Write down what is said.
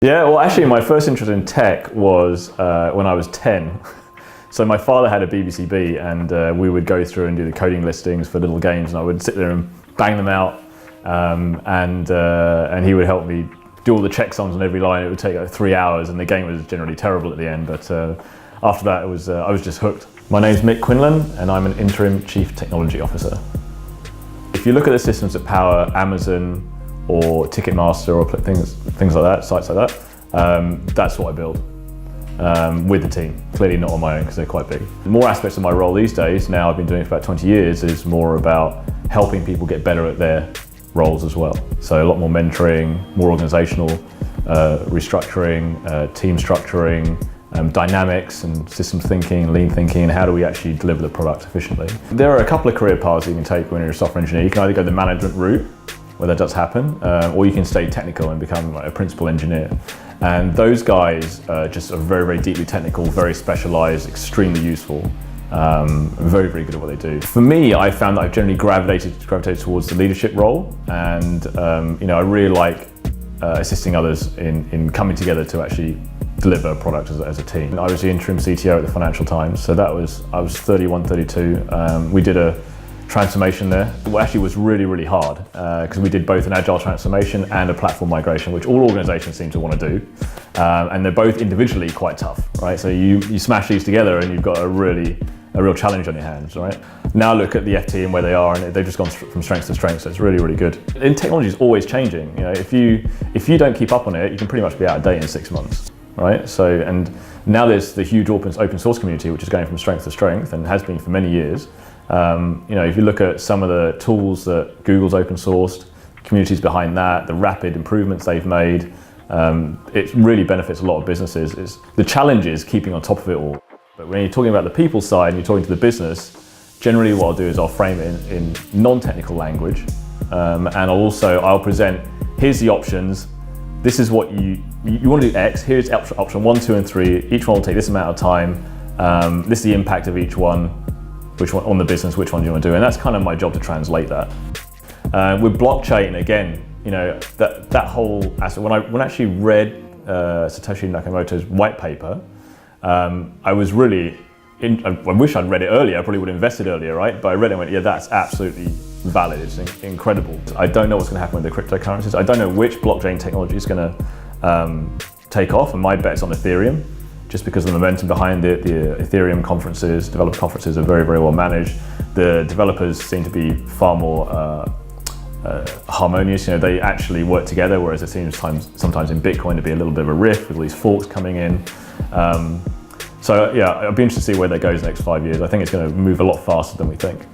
Yeah, well actually my first interest in tech was when I was 10. So my father had a BBCB and we would go through and do the coding listings for little games, and I would sit there and bang them out, and he would help me do all the checksums on every line. It would take like 3 hours and the game was generally terrible at the end, but after that I was just hooked. My name's Mik Quinlan and I'm an Interim Chief Technology Officer. If you look at the systems that power Amazon or Ticketmaster or things like that, sites like that, that's what I build with the team. Clearly not on my own because they're quite big. The more aspects of my role these days, now I've been doing it for about 20 years, is more about helping people get better at their roles as well. So a lot more mentoring, more organizational restructuring, team structuring, dynamics and systems thinking, lean thinking, and how do we actually deliver the product efficiently. There are a couple of career paths you can take when you're a software engineer. You can either go the management route, where that does happen, or you can stay technical and become like a principal engineer. And those guys just are very, very deeply technical, very specialized, extremely useful, very, very good at what they do. For me, I found that I've generally gravitated towards the leadership role, and I really like assisting others in coming together to actually deliver a product as a team. I was the interim CTO at the Financial Times, so I was 31, 32. We did a transformation there. It actually was really, really hard because we did both an agile transformation and a platform migration, which all organizations seem to want to do. And they're both individually quite tough, right? So you smash these together and you've got a real challenge on your hands, right? Now look at the FT and where they are, and they've just gone from strength to strength, so it's really, really good. And technology is always changing. If you don't keep up on it, you can pretty much be out of date in 6 months, right? So, and now there's the huge open source community, which is going from strength to strength and has been for many years. If you look at some of the tools that Google's open sourced, communities behind that, the rapid improvements they've made, it really benefits a lot of businesses. The challenge is keeping on top of it all. But when you're talking about the people side and you're talking to the business, generally what I'll do is I'll frame it in non-technical language, and I'll present, here's the options, this is what you want to do X, here's option 1, 2 and 3, each one will take this amount of time, this is the impact of each one, which one on the business, which one do you want to do, and that's kind of my job to translate that. With blockchain, again, that whole aspect. When I actually read Satoshi Nakamoto's white paper, I was really, I wish I'd read it earlier. I probably would have invested earlier, right? But I read it and went, yeah, that's absolutely valid. It's incredible. I don't know what's going to happen with the cryptocurrencies. I don't know which blockchain technology is going to take off, and my bet's on Ethereum, just because of the momentum behind it. The Ethereum conferences, developer conferences are very, very well managed. The developers seem to be far more harmonious. They actually work together, whereas it seems sometimes in Bitcoin to be a little bit of a rift with all these forks coming in. So yeah, I'll be interested to see where that goes the next 5 years. I think it's going to move a lot faster than we think.